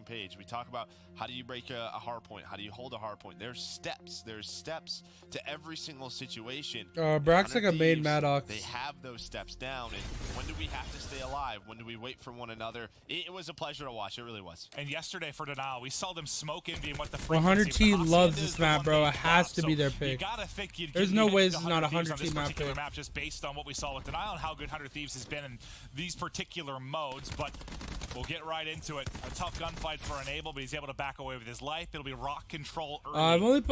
page. We talk about how do you break a hard point, how do you hold a hard point. There's steps to every single situation. Brock's like a main Maddox. They have those steps down, and when do we have to stay alive? When do we wait for one another? It was a pleasure to watch. It really was. And yesterday for Denial, we saw them smoke in being what the 100T loves this map, bro. It has to be their pick. You gotta think There's no way this is not a 100T map pick. Just based on what we saw with Denial and how good 100 Thieves has been in these particular modes, but we'll get right into it. A tough gunfight for Enable, but he's able to back away with his life. It'll be rock control early.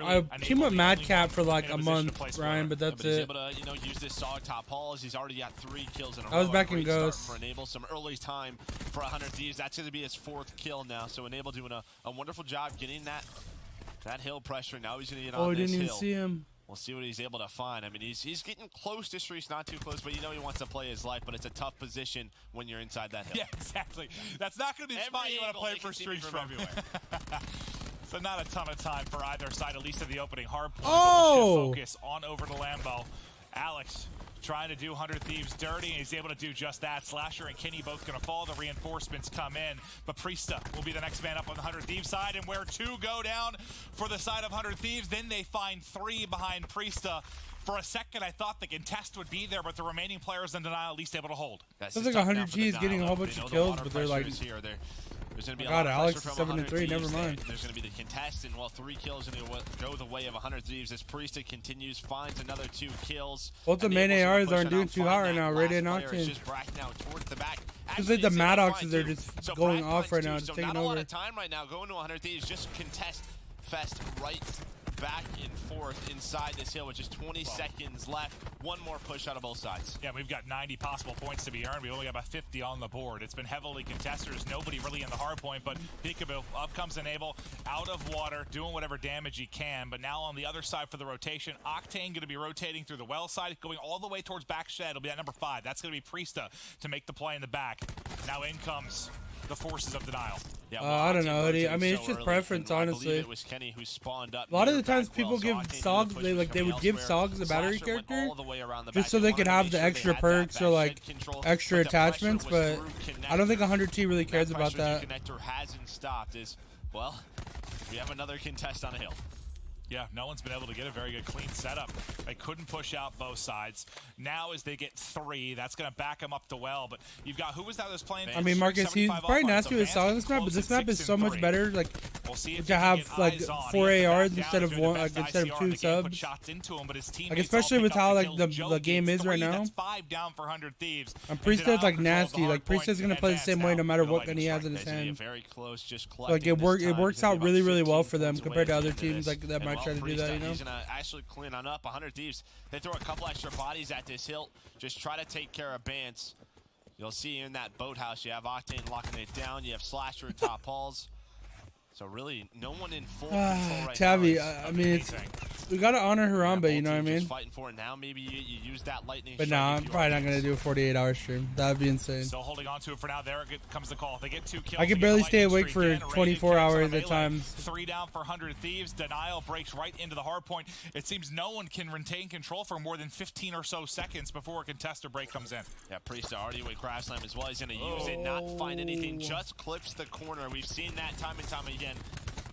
I've teamed with Madcap for like a month, Ryan, but that's he's it. able to, use this solid top halls. He's already got 3 kills in a row. I was back in Ghost. For Enable, some early time for 100 Thieves. That's going to be his 4th kill now. So Enable doing a wonderful job getting that hill pressure. Now he's going to get on this hill. Oh, I didn't even see him. We'll see what he's able to find. I mean, he's getting close to Streets, not too close, but he wants to play his life, but it's a tough position when you're inside that hill. Yeah, exactly. That's not going to be the spot you want to play for Streets from everywhere. So not a ton of time for either side, at least in the opening hard point. Oh! Focus on over to Lambo. Alex trying to do 100 Thieves dirty, and he's able to do just that. Slasher and Kinney both going to fall. The reinforcements come in, but Priesta will be the next man up on the 100 Thieves side, and where 2 go down for the side of 100 Thieves, then they find 3 behind Priesta. For a second, I thought the contest would be there, but the remaining players in Denial at least able to hold. Sounds like 100T is getting a whole bunch of kills, but they're like... There's going to be God, Alex is 7-3, never mind. There's going to be the contestant. Well, 3 kills and it'll go the way of 100 Thieves as Priesta continues, finds another 2 kills. Both the main ARs aren't doing too hot right now. Radiant Octane. It's like the Maddoxes are just going off right now, taking over. Not a lot of time right now going to 100 Thieves. Just contest fest right back and forth inside this hill with just 20 seconds left. One more push out of both sides. Yeah, we've got 90 possible points to be earned. We've only got about 50 on the board. It's been heavily contested. There's nobody really in the hard point, but Peekaboo, up comes Enable, out of water, doing whatever damage he can. But now on the other side for the rotation, Octane going to be rotating through the well side, going all the way towards back shed. It'll be at number 5. That's going to be Priesta to make the play in the back. Now in comes the forces of Denial. Yeah, I don't know, Hoodie. I mean, it's just preference, honestly. It was Kenny who spawned up. A lot of the times people give Sogs, they would give Sogs a battery character just so they could have the extra perks or like extra attachments, but I don't think 100T really cares about that. Connector hasn't stopped. Well, we have another contest on a hill. Yeah, no one's been able to get a very good clean setup. They couldn't push out both sides. Now as they get 3, that's going to back them up the well. But you've got, who was that that's playing? I mean, Marcus, he's probably nasty with Sogs this map, but this map is so much better. Like, to have like 4 ARs instead of 1, instead of 2 subs. Like, especially with how like the game is right now. 5 down for 100 Thieves. And Priesta's like nasty. Like Priesta's going to play the same way no matter what gun he has in his hand. Like it works out really well for them compared to other teams like that might try to do that, you know? He's going to actually clean on up. 100 Thieves, they throw a couple extra bodies at this hill. Just try to take care of Bance. You'll see in that boathouse, you have Octane locking it down. You have Slasher and top halls. So really, no one in full control right Tavi, now. I mean, we gotta honor Harambe, you know what I mean? Fighting for it now. Maybe you use that lightning. But nah, I'm probably not gonna do a 48-hour stream. That'd be insane. Still holding on to it for now. There comes the call. If they get 2 kills, I can barely stay awake for 24 hours at times. 3 down for 100 Thieves. Denial breaks right into the hard point. It seems no one can retain control for more than 15 or so seconds before a contester break comes in. Yeah, Priesta already with Crash Slam as well. He's gonna use it, not find anything, just clips the corner. We've seen that time and time again.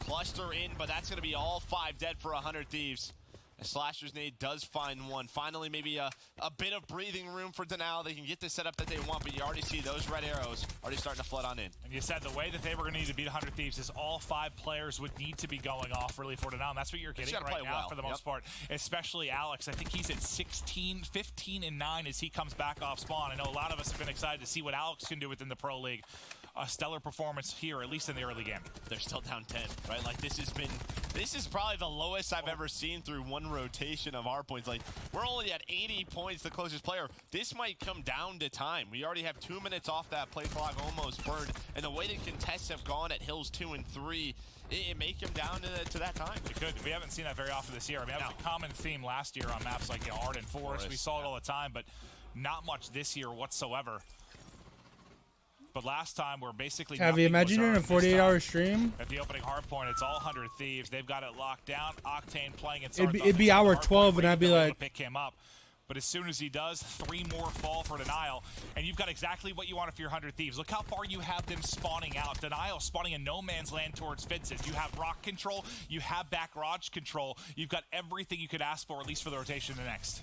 Cluster in, but that's going to be all 5 dead for 100 Thieves. And Slasher's nade does find 1. Finally, maybe a bit of breathing room for Denial. They can get the setup that they want, but you already see those red arrows already starting to flood on in. And you said the way that they were going to need to beat 100 Thieves is all 5 players would need to be going off really for Denial. And that's what you're getting right now for the most part, especially Alex. I think he's at 16, 15, and 9 as he comes back off spawn. I know a lot of us have been excited to see what Alex can do within the Pro League. A stellar performance here, at least in the early game. They're still down 10, right? Like this is probably the lowest I've ever seen through one rotation of our points. Like we're only at 80 points, the closest player. This might come down to time. We already have 2 minutes off that play clock, almost burned. And the way the contests have gone at hills 2 and 3, it may come down to that time. It could. We haven't seen that very often this year. I mean, that was a common theme last year on maps like Arden Forest. We saw it all the time, but not much this year whatsoever. But last time we're basically. Have you imagined in a 48-hour stream? At the opening hard point, it's all 100 Thieves. They've got it locked down. Octane playing it. It'd be hour 12, and I'd be like, pick him up. but as soon as he does, 3 more fall for Denial, and you've got exactly what you want for your 100 Thieves. Look how far you have them spawning out. Denial spawning in no man's land towards Fitz's. You have rock control, you have back garage control, you've got everything you could ask for, at least for the rotation the next.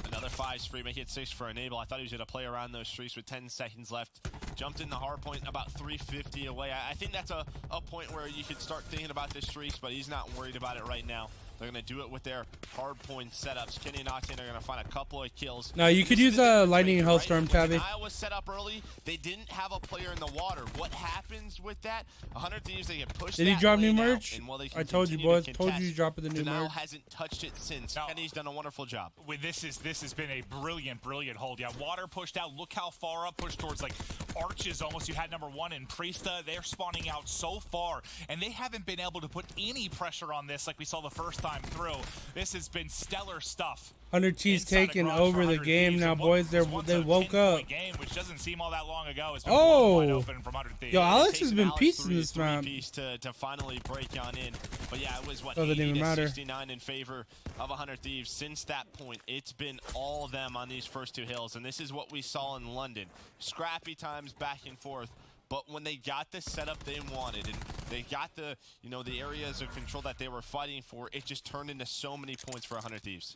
Another 5 spree, making it 6 for Enable. I thought he was going to play around those streaks with 10 seconds left. Jumped in the hard point about 350 away. I think that's a point where you could start thinking about the streaks, but he's not worried about it right now. They're going to do it with their hard point setups. Kenny and Octane are going to find a couple of kills. No, you could use a Lightning and Hellstorm, Tabby. Denial was set up early. They didn't have a player in the water. What happens with that? 100 Thieves, they get pushed. Did he drop new merch? I told you, boys. Told you dropping the new Denial merch. hasn't touched it since. No. Kenny's done a wonderful job. This has been a brilliant hold. Yeah, water pushed out. Look how far up, pushed towards like arches almost. You had number 1 in Priesta. They're spawning out so far, and they haven't been able to put any pressure on this like we saw the first time through. This has been stellar stuff. 100 T's taking over the game now, boys. They woke up. Game, which doesn't seem all that long ago. Oh, open from 100 Thieves. Yo, Alex has been piecing this map. To finally break on in. But yeah, it was what, doesn't 80 even to matter. 69 in favor of 100 Thieves. Since that point, it's been all of them on these first 2 hills, and this is what we saw in London. Scrappy times back and forth. But when they got the setup they wanted, and they got the, the areas of control that they were fighting for, it just turned into so many points for 100 Thieves.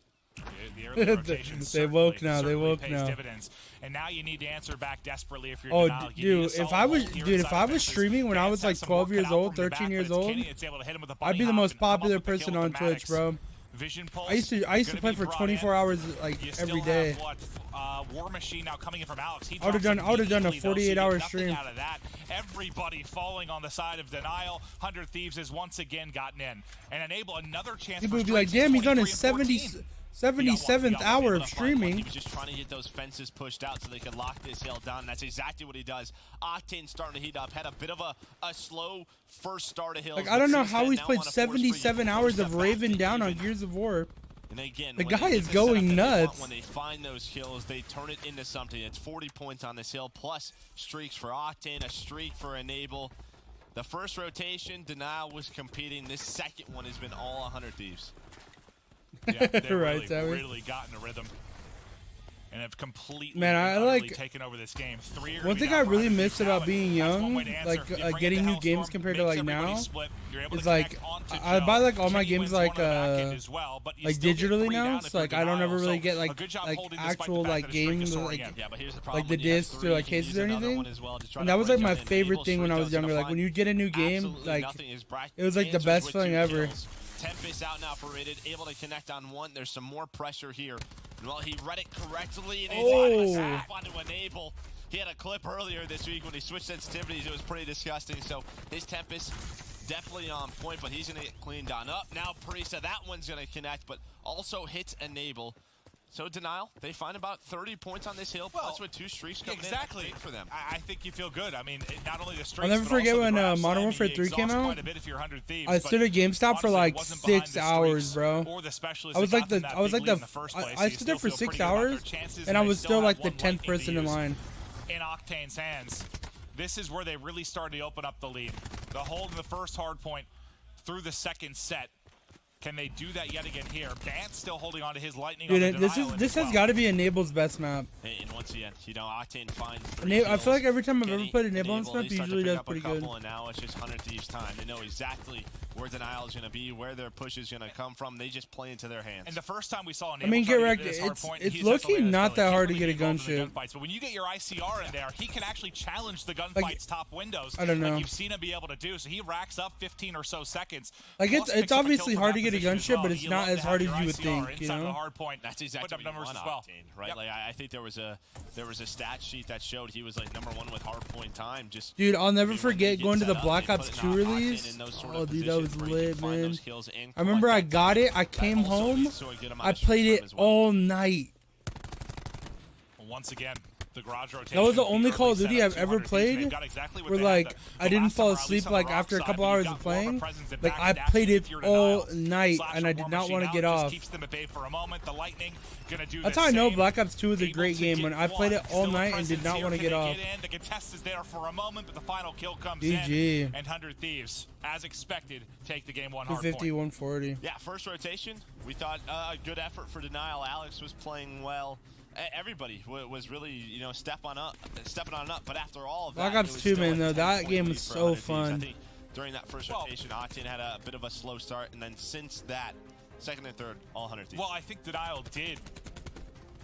The early rotation they woke now. They woke now. Dividends. And now you need to answer back desperately if you're. Oh, dude, if I was streaming when I was like 12 years old, 13 years old, I'd be the most popular person on Twitch, bro. Vision Pulse. I used to play for 24 hours like every day. War Machine now coming in from Alex. I would have done a 48-hour stream. Out of that. Everybody falling on the side of Denial. 100 Thieves has once again gotten in and enable another chance. People would be like, damn, he's on his 77th hour of streaming. He was just trying to get those fences pushed out so they could lock this hill down. That's exactly what he does. Octane starting to heat up. Had a bit of a slow first start of hills. Like, I don't know how he's played 77 hours of Raven down on Gears of War. And again, the guy is going nuts. When they find those kills, they turn it into something. It's 40 points on this hill, plus streaks for Octane, a streak for Enable. The first rotation, Denial was competing. This second one has been all 100 Thieves. Yeah, they've really gotten a rhythm and have completely taken over this game. One thing I really miss about being young, like getting new games compared to like now, is like I buy like all my games like digitally now. So like I don't ever really get like actual like games like the discs or like cases or anything. And that was like my favorite thing when I was younger. Like when you get a new game, like it was like the best feeling ever. Tempest out now for Rated, able to connect on 1. There's some more pressure here. Well, he read it correctly, and he's on to Enable. He had a clip earlier this week when he switched sensitivities. It was pretty disgusting. So his Tempest definitely on point, but he's going to get cleaned on up. Now Priesta, that one's going to connect, but also hits Enable. So Denial, they find about 30 points on this hill, plus with 2 streaks coming in for them. I think you feel good. I mean, not only the streaks, I'll never forget when Modern Warfare 3 came out. I stood at GameStop for like 6 hours, bro. I stood there for 6 hours, and I was still like the 10th person in line. In Octane's hands, this is where they really started to open up the lead. The hold in the first hard point through the second set. Can they do that yet again here? Bant's still holding on to his lightning. Dude, this has got to be Enable's best map. And once again, Octane finds I feel like every time I've ever played Enable on this map, he usually does pretty good. And now it's just 100 Thieves time. They know exactly where Denial is going to be, where their push is going to come from. They just play into their hands. And the first time we saw Enable, I mean, get wrecked. It's low-key not that hard to get a gunship. But when you get your ICR in there, he can actually challenge the gunfight's top windows. I don't know. Like you've seen him be able to do. So he racks up 15 or so seconds. Like it's obviously hard to get a gunship, but it's not as hard as you would think, you know? That's exactly what you want, Octane, right? Yep. Like I think there was a stat sheet that showed he was like #1 with hardpoint time. Just dude, I'll never forget going to the Black Ops 2 release. Oh, dude, that was lit, man. I remember I got it. I came home. I played it all night. Once again, the garage rotation. That was the only Call of Duty I've ever setups, played exactly where like I didn't fall asleep like after a couple hours of playing. Like I played it all night and I did not want to get off. Keeps them at bay for a moment. The Lightning gonna do That's how I know Black Ops 2 is a great game, when I played it all night and did not want to get off. The contest is there for a moment, but the final kill comes GG. in, and 100 Thieves, as expected, take the game 1 hard 250, 140. Yeah, first rotation, we thought a good effort for Denial. Alex was playing well. Everybody was really, you know, stepping on up. But after all of that, Black Ops 2, man, though, that game was so fun. I think during that first rotation, Octane had a bit of a slow start, and then since that, second and third, all 100 Thieves. Well, I think Denial did.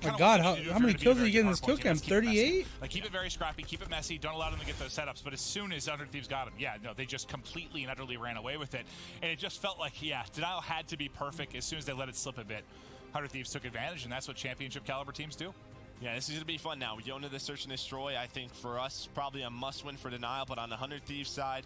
My God, how many kills did he get in this kill cam? 38? Like, keep it very scrappy, keep it messy, don't allow them to get those setups. But as soon as 100 Thieves got him, yeah, no, they just completely and utterly ran away with it. And it just felt like, yeah, Denial had to be perfect as soon as they let it slip a bit. 100 Thieves took advantage, and that's what championship caliber teams do. Yeah, this is going to be fun now. We go into the Search and Destroy. I think for us, probably a must-win for Denial, but on the 100 Thieves side,